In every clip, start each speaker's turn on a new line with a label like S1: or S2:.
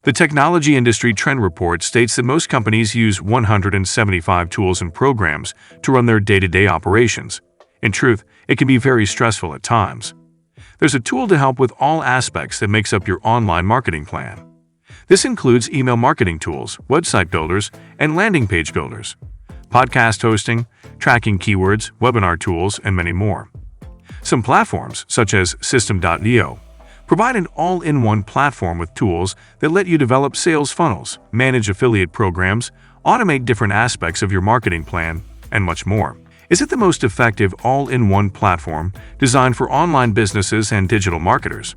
S1: The Technology Industry Trend Report states that most companies use 175 tools and programs to run their day-to-day operations. In truth, it can be very stressful at times. There's a tool to help with all aspects that makes up your online marketing plan. This includes email marketing tools, website builders, and landing page builders, podcast hosting, tracking keywords, webinar tools, and many more. Some platforms, such as Systemeio, provide an all-in-one platform with tools that let you develop sales funnels, manage affiliate programs, automate different aspects of your marketing plan, and much more. Is it the most effective all-in-one platform designed for online businesses and digital marketers?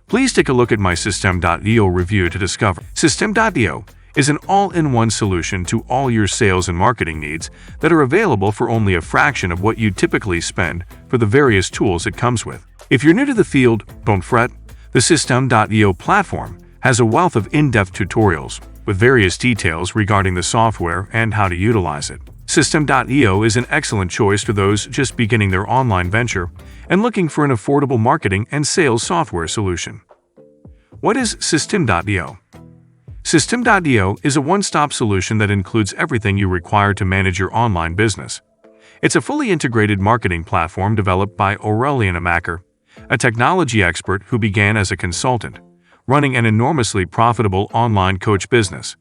S1: Please take a look at my Systemeio review to discover. Systemeio is an all-in-one solution to all your sales and marketing needs that are available for only a fraction of what you typically spend for the various tools it comes with. If you're new to the field, don't fret. The Systemeio platform has a wealth of in-depth tutorials with various details regarding the software and how to utilize it. Systemeio is an excellent choice for those just beginning their online venture and looking for an affordable marketing and sales software solution. What is Systemeio? Systemeio is a one-stop solution that includes everything you require to manage your online business. It's a fully integrated marketing platform developed by Aurelien Amacker, a technology expert who began as a consultant, running an enormously profitable online coach business.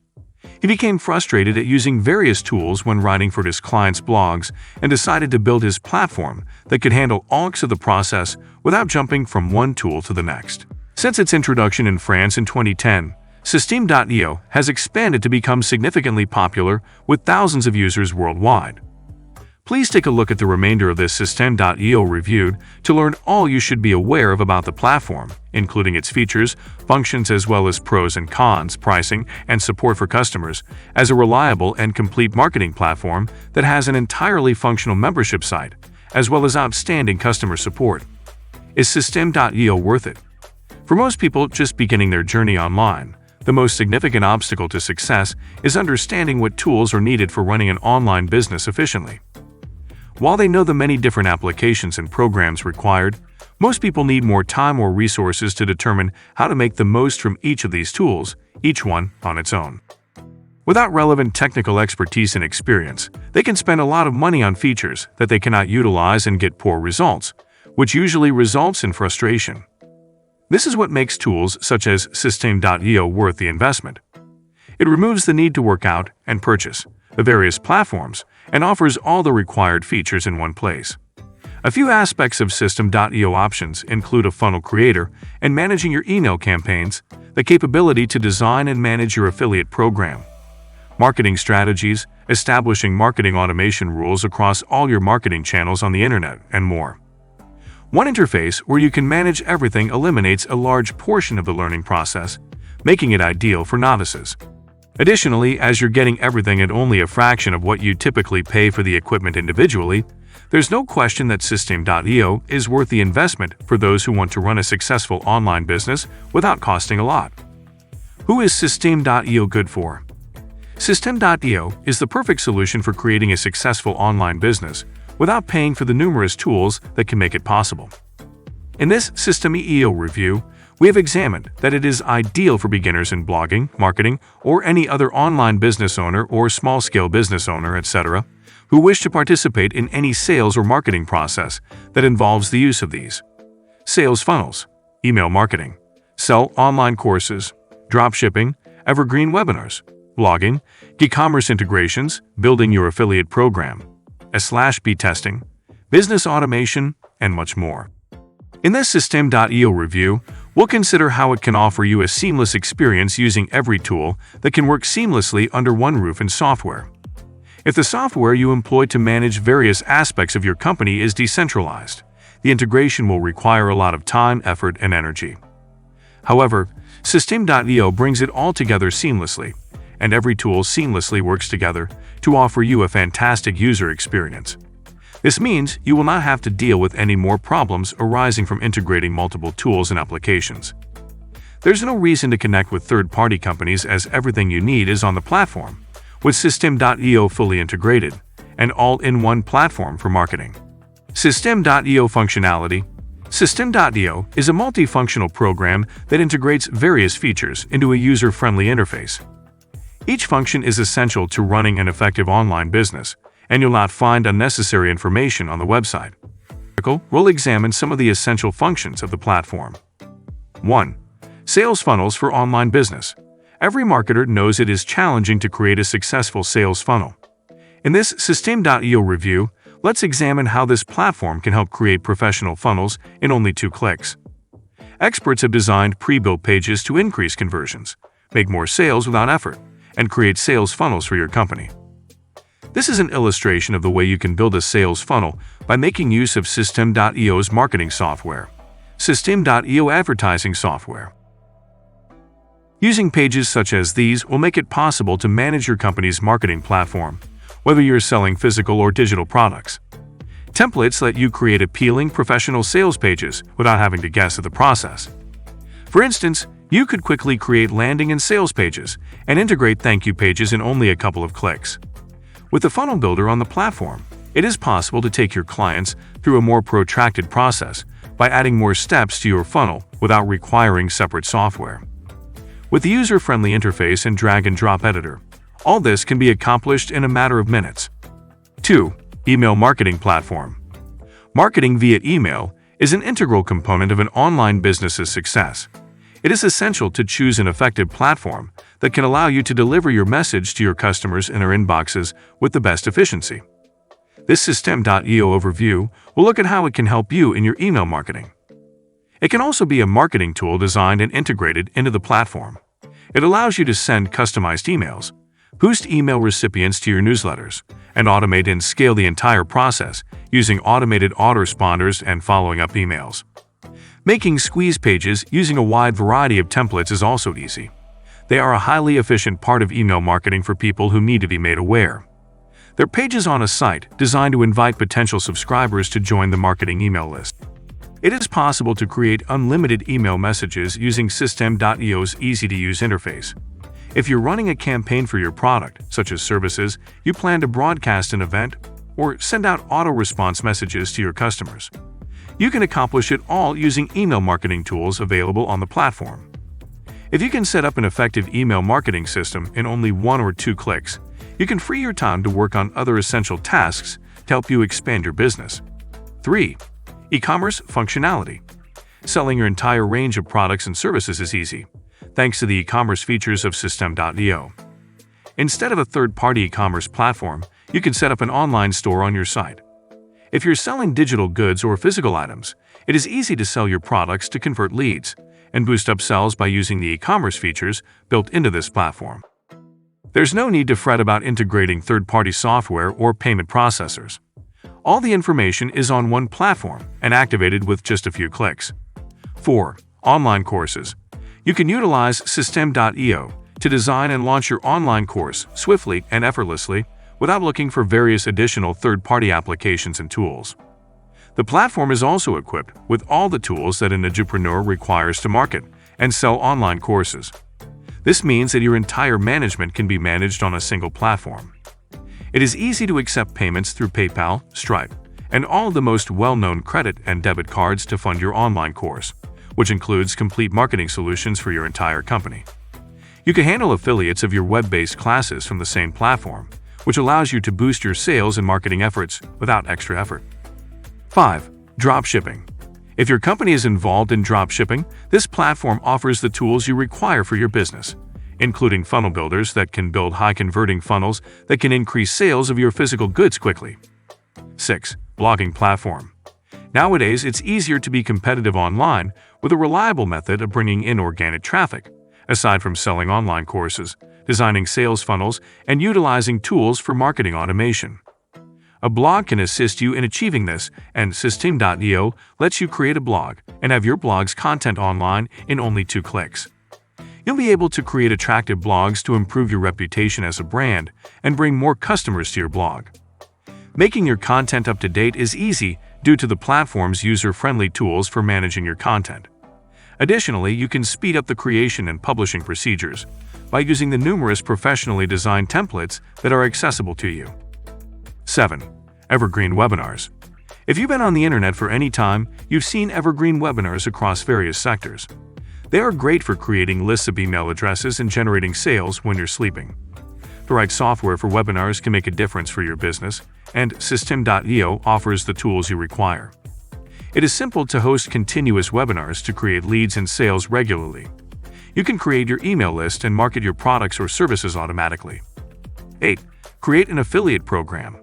S1: He became frustrated at using various tools when writing for his clients' blogs and decided to build his platform that could handle all of the process without jumping from one tool to the next. Since its introduction in France in 2010, Systemeio has expanded to become significantly popular with thousands of users worldwide. Please take a look at the remainder of this Systemeio review to learn all you should be aware of about the platform, including its features, functions, as well as pros and cons, pricing, and support for customers, as a reliable and complete marketing platform that has an entirely functional membership site, as well as outstanding customer support. Is Systemeio worth it? For most people just beginning their journey online, the most significant obstacle to success is understanding what tools are needed for running an online business efficiently. While they know the many different applications and programs required, most people need more time or resources to determine how to make the most from each of these tools, each one on its own. Without relevant technical expertise and experience, they can spend a lot of money on features that they cannot utilize and get poor results, which usually results in frustration. This is what makes tools such as Systemeio worth the investment. It removes the need to work out and purchase the various platforms and offers all the required features in one place. A few aspects of Systemeio options include a funnel creator and managing your email campaigns, the capability to design and manage your affiliate program, marketing strategies, establishing marketing automation rules across all your marketing channels on the internet, and more. One interface where you can manage everything eliminates a large portion of the learning process, making it ideal for novices. Additionally, as you're getting everything at only a fraction of what you typically pay for the equipment individually, there's no question that Systemeio is worth the investment for those who want to run a successful online business without costing a lot. Who is Systemeio good for? Systemeio is the perfect solution for creating a successful online business without paying for the numerous tools that can make it possible. In this Systemeio review, we have examined that it is ideal for beginners in blogging, marketing, or any other online business owner or small-scale business owner, etc., who wish to participate in any sales or marketing process that involves the use of these. Sales funnels, email marketing, sell online courses, dropshipping, evergreen webinars, blogging, e-commerce integrations, building your affiliate program, /B testing, business automation, and much more. In this Systemeio review, we'll consider how it can offer you a seamless experience using every tool that can work seamlessly under one roof in software. If the software you employ to manage various aspects of your company is decentralized, the integration will require a lot of time, effort, and energy. However, Systemeio brings it all together seamlessly, and every tool seamlessly works together to offer you a fantastic user experience. This means you will not have to deal with any more problems arising from integrating multiple tools and applications. There's no reason to connect with third-party companies as everything you need is on the platform, with Systemeio fully integrated, an all-in-one platform for marketing. Systemeio functionality. Systemeio is a multifunctional program that integrates various features into a user-friendly interface. Each function is essential to running an effective online business, and you'll not find unnecessary information on the website. We'll examine some of the essential functions of the platform. 1. Sales funnels for online business. Every marketer knows it is challenging to create a successful sales funnel. In this Systemeio review, let's examine how this platform can help create professional funnels in only 2 clicks. Experts have designed pre-built pages to increase conversions, make more sales without effort, and create sales funnels for your company. This is an illustration of the way you can build a sales funnel by making use of Systemeio's marketing software, Systemeio advertising software. Using pages such as these will make it possible to manage your company's marketing platform, whether you're selling physical or digital products. Templates let you create appealing professional sales pages without having to guess at the process. For instance, you could quickly create landing and sales pages and integrate thank you pages in only a couple of clicks. With the funnel builder on the platform, it is possible to take your clients through a more protracted process by adding more steps to your funnel without requiring separate software. With the user-friendly interface and drag-and-drop editor, all this can be accomplished in a matter of minutes. 2. Email marketing platform. Marketing via email is an integral component of an online business's success. It is essential to choose an effective platform that can allow you to deliver your message to your customers in their inboxes with the best efficiency. This Systemeio overview will look at how it can help you in your email marketing. It can also be a marketing tool designed and integrated into the platform. It allows you to send customized emails, boost email recipients to your newsletters, and automate and scale the entire process using automated autoresponders and following-up emails. Making squeeze pages using a wide variety of templates is also easy. They are a highly efficient part of email marketing for people who need to be made aware. They're pages on a site designed to invite potential subscribers to join the marketing email list. It is possible to create unlimited email messages using Systemeio's easy-to-use interface. If you're running a campaign for your product, such as services, you plan to broadcast an event, or send out auto-response messages to your customers, you can accomplish it all using email marketing tools available on the platform. If you can set up an effective email marketing system in only 1 or 2 clicks, you can free your time to work on other essential tasks to help you expand your business. 3. E-commerce functionality. Selling your entire range of products and services is easy, thanks to the e-commerce features of Systemeio. Instead of a third-party e-commerce platform, you can set up an online store on your site. If you're selling digital goods or physical items, it is easy to sell your products to convert leads and boost upsells by using the e-commerce features built into this platform. There's no need to fret about integrating third-party software or payment processors. All the information is on one platform and activated with just a few clicks. 4. Online courses. You can utilize Systemeio to design and launch your online course swiftly and effortlessly without looking for various additional third-party applications and tools. The platform is also equipped with all the tools that an entrepreneur requires to market and sell online courses. This means that your entire management can be managed on a single platform. It is easy to accept payments through PayPal, Stripe, and all the most well-known credit and debit cards to fund your online course, which includes complete marketing solutions for your entire company. You can handle affiliates of your web-based classes from the same platform, which allows you to boost your sales and marketing efforts without extra effort. 5. Dropshipping. If your company is involved in dropshipping, this platform offers the tools you require for your business, including funnel builders that can build high-converting funnels that can increase sales of your physical goods quickly. 6. Blogging platform. Nowadays, it's easier to be competitive online with a reliable method of bringing in organic traffic, aside from selling online courses, designing sales funnels, and utilizing tools for marketing automation. A blog can assist you in achieving this, and Systemeio lets you create a blog and have your blog's content online in only 2 clicks. You'll be able to create attractive blogs to improve your reputation as a brand and bring more customers to your blog. Making your content up to date is easy due to the platform's user-friendly tools for managing your content. Additionally, you can speed up the creation and publishing procedures by using the numerous professionally designed templates that are accessible to you. 7. Evergreen webinars. If you've been on the internet for any time, you've seen evergreen webinars across various sectors. They are great for creating lists of email addresses and generating sales when you're sleeping. The right software for webinars can make a difference for your business, and Systemeio offers the tools you require. It is simple to host continuous webinars to create leads and sales regularly. You can create your email list and market your products or services automatically. 8. Create an affiliate program.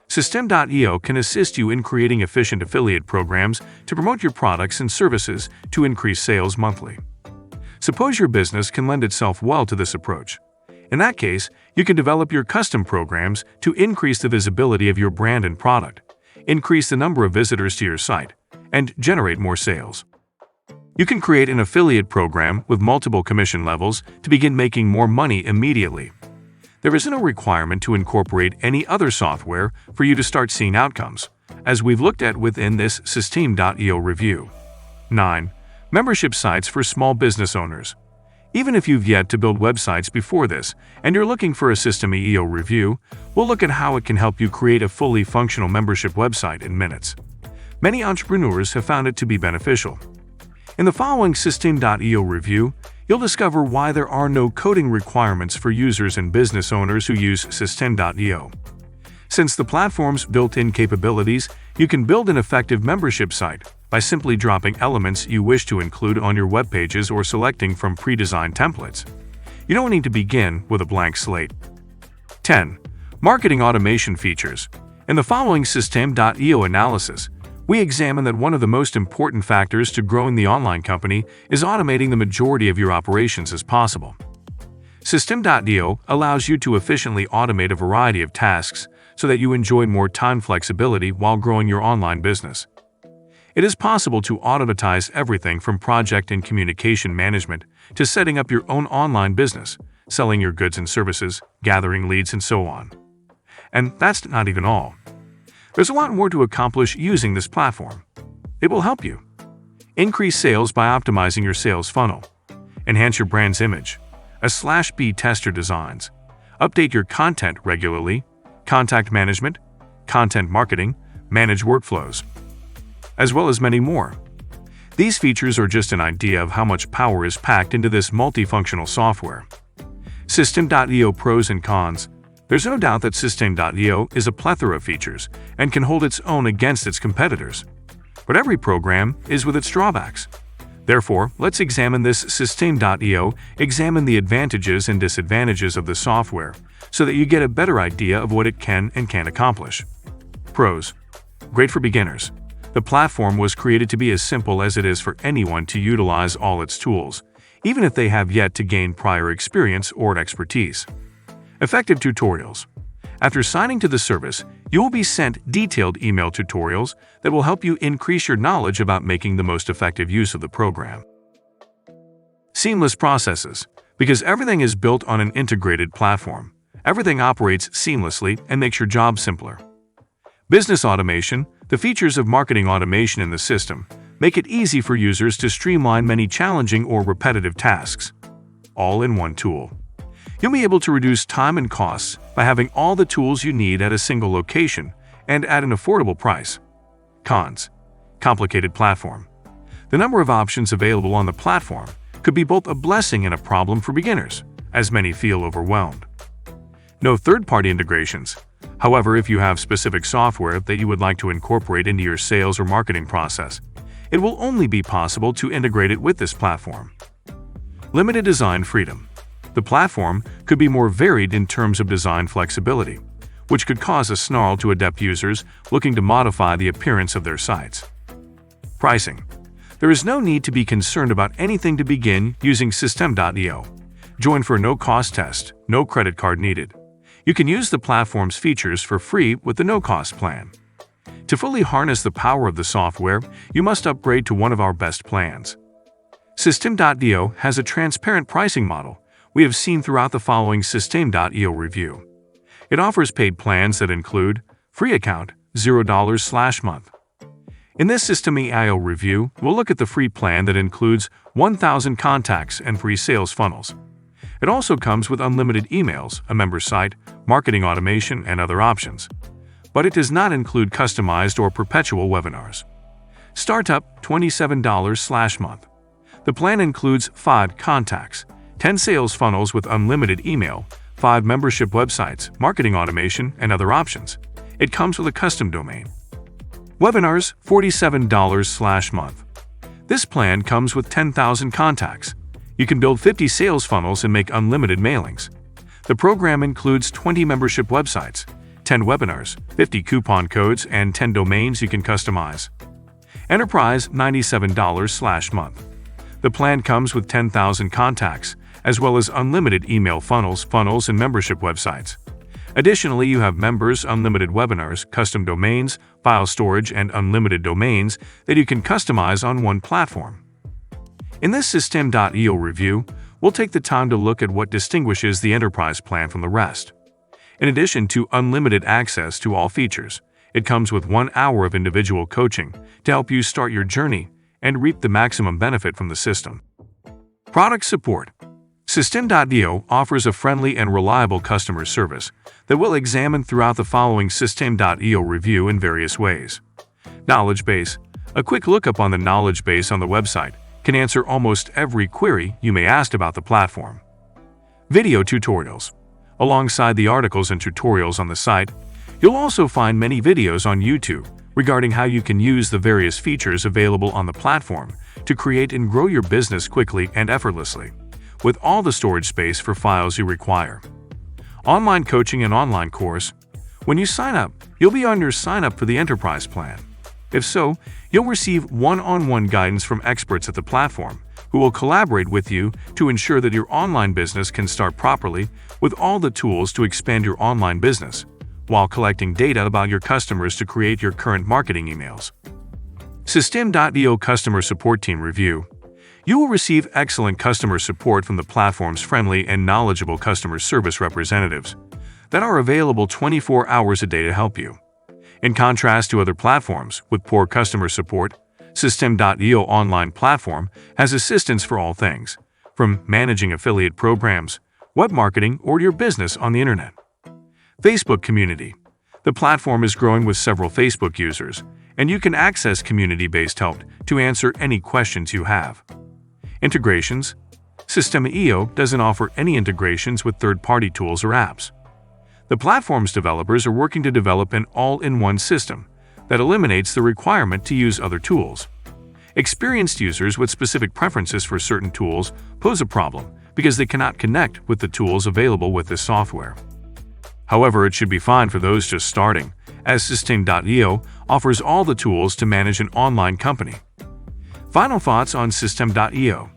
S1: Systemeio can assist you in creating efficient affiliate programs to promote your products and services to increase sales monthly. Suppose your business can lend itself well to this approach. In that case, you can develop your custom programs to increase the visibility of your brand and product, increase the number of visitors to your site, and generate more sales. You can create an affiliate program with multiple commission levels to begin making more money immediately. There is no requirement to incorporate any other software for you to start seeing outcomes, as we've looked at within this Systemeio review. 9. Membership sites for small business owners. Even if you've yet to build websites before this and you're looking for a Systemeio review, we'll look at how it can help you create a fully functional membership website in minutes. Many entrepreneurs have found it to be beneficial. In the following Systemeio review, you'll discover why there are no coding requirements for users and business owners who use Systemeio. Since the platform's built-in capabilities, you can build an effective membership site by simply dropping elements you wish to include on your web pages or selecting from pre-designed templates. You don't need to begin with a blank slate. 10. Marketing automation features. In the following Systemeio analysis, we examine that one of the most important factors to growing the online company is automating the majority of your operations as possible. Systemeio allows you to efficiently automate a variety of tasks so that you enjoy more time flexibility while growing your online business. It is possible to automatize everything from project and communication management to setting up your own online business, selling your goods and services, gathering leads, and so on. And that's not even all. There's a lot more to accomplish using this platform. It will help you increase sales by optimizing your sales funnel, enhance your brand's image, /B tester designs, update your content regularly, contact management, content marketing, manage workflows, as well as many more. These features are just an idea of how much power is packed into this multifunctional software. Systemeio pros and cons. There's no doubt that Systemeio is a plethora of features and can hold its own against its competitors. But every program is with its drawbacks. Therefore, let's examine this Systemeio, examine the advantages and disadvantages of the software so that you get a better idea of what it can and can't accomplish. Pros. Great for beginners. The platform was created to be as simple as it is for anyone to utilize all its tools, even if they have yet to gain prior experience or expertise. Effective tutorials. After signing to the service, you will be sent detailed email tutorials that will help you increase your knowledge about making the most effective use of the program. Seamless processes. Because everything is built on an integrated platform, everything operates seamlessly and makes your job simpler. Business automation. The features of marketing automation in the system make it easy for users to streamline many challenging or repetitive tasks, all in one tool. You'll be able to reduce time and costs by having all the tools you need at a single location and at an affordable price. Cons. Complicated platform. The number of options available on the platform could be both a blessing and a problem for beginners, as many feel overwhelmed. No third-party integrations. However, if you have specific software that you would like to incorporate into your sales or marketing process, it will only be possible to integrate it with this platform. Limited design freedom. The platform could be more varied in terms of design flexibility, which could cause a snarl to adept users looking to modify the appearance of their sites. Pricing. There is no need to be concerned about anything to begin using Systemeio. Join for a no-cost test, no credit card needed. You can use the platform's features for free with the no-cost plan. To fully harness the power of the software, you must upgrade to one of our best plans. Systemeio has a transparent pricing model we have seen throughout the following Systemeio review. It offers paid plans that include free account, $0/month. In this Systemeio review, we'll look at the free plan that includes 1,000 contacts and free sales funnels. It also comes with unlimited emails, a member site, marketing automation, and other options. but it does not include customized or perpetual webinars. Startup $27/month. The plan includes 5 contacts, 10 sales funnels with unlimited email, 5 membership websites, marketing automation, and other options. It comes with a custom domain. Webinars $47/month. This plan comes with 10,000 contacts. You can build 50 sales funnels and make unlimited mailings. The program includes 20 membership websites, 10 webinars, 50 coupon codes, and 10 domains you can customize. Enterprise $97/month. The plan comes with 10,000 contacts, as well as unlimited email funnels, and membership websites. Additionally, you have members, unlimited webinars, custom domains, file storage, and unlimited domains that you can customize on one platform. In this Systemeio review, we'll take the time to look at what distinguishes the enterprise plan from the rest. In addition to unlimited access to all features, it comes with 1 hour of individual coaching to help you start your journey and reap the maximum benefit from the system. Product support. Systemeio offers a friendly and reliable customer service that we'll examine throughout the following Systemeio review in various ways. Knowledge base. A quick lookup on the knowledge base on the website can answer almost every query you may ask about the platform. Video tutorials. Alongside the articles and tutorials on the site, you'll also find many videos on YouTube regarding how you can use the various features available on the platform to create and grow your business quickly and effortlessly, with all the storage space for files you require. Online coaching and online course. When you sign up, you'll be on your sign up for the enterprise plan. If so, you'll receive one-on-one guidance from experts at the platform who will collaborate with you to ensure that your online business can start properly with all the tools to expand your online business, while collecting data about your customers to create your current marketing emails. Systemeio Customer Support Team Review. You will receive excellent customer support from the platform's friendly and knowledgeable customer service representatives that are available 24 hours a day to help you. In contrast to other platforms with poor customer support, Systemeio online platform has assistance for all things, from managing affiliate programs, web marketing, or your business on the internet. Facebook Community. The platform is growing with several Facebook users, and you can access community-based help to answer any questions you have. Integrations. Systemeio doesn't offer any integrations with third-party tools or apps. The platform's developers are working to develop an all-in-one system that eliminates the requirement to use other tools. Experienced users with specific preferences for certain tools pose a problem because they cannot connect with the tools available with this software. However, it should be fine for those just starting, as Systemeio offers all the tools to manage an online company. Final thoughts on Systemeio.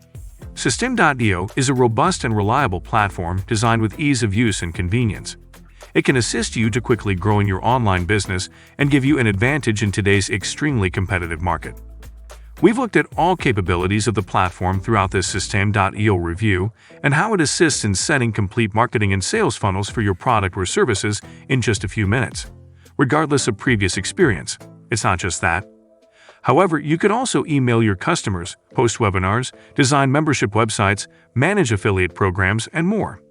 S1: Systemeio is a robust and reliable platform designed with ease of use and convenience. It can assist you to quickly growing your online business and give you an advantage in today's extremely competitive market. We've looked at all capabilities of the platform throughout this Systemeio review and how it assists in setting complete marketing and sales funnels for your product or services in just a few minutes, regardless of previous experience. It's not just that. However, you could also email your customers, host webinars, design membership websites, manage affiliate programs, and more.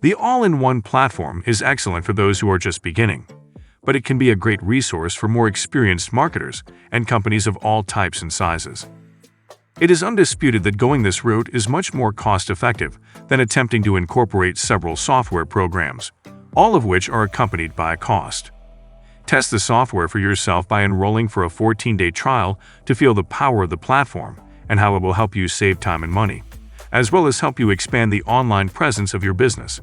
S1: The all-in-one platform is excellent for those who are just beginning, but it can be a great resource for more experienced marketers and companies of all types and sizes. It is undisputed that going this route is much more cost-effective than attempting to incorporate several software programs, all of which are accompanied by a cost. Test the software for yourself by enrolling for a 14-day trial to feel the power of the platform and how it will help you save time and money, as well as help you expand the online presence of your business.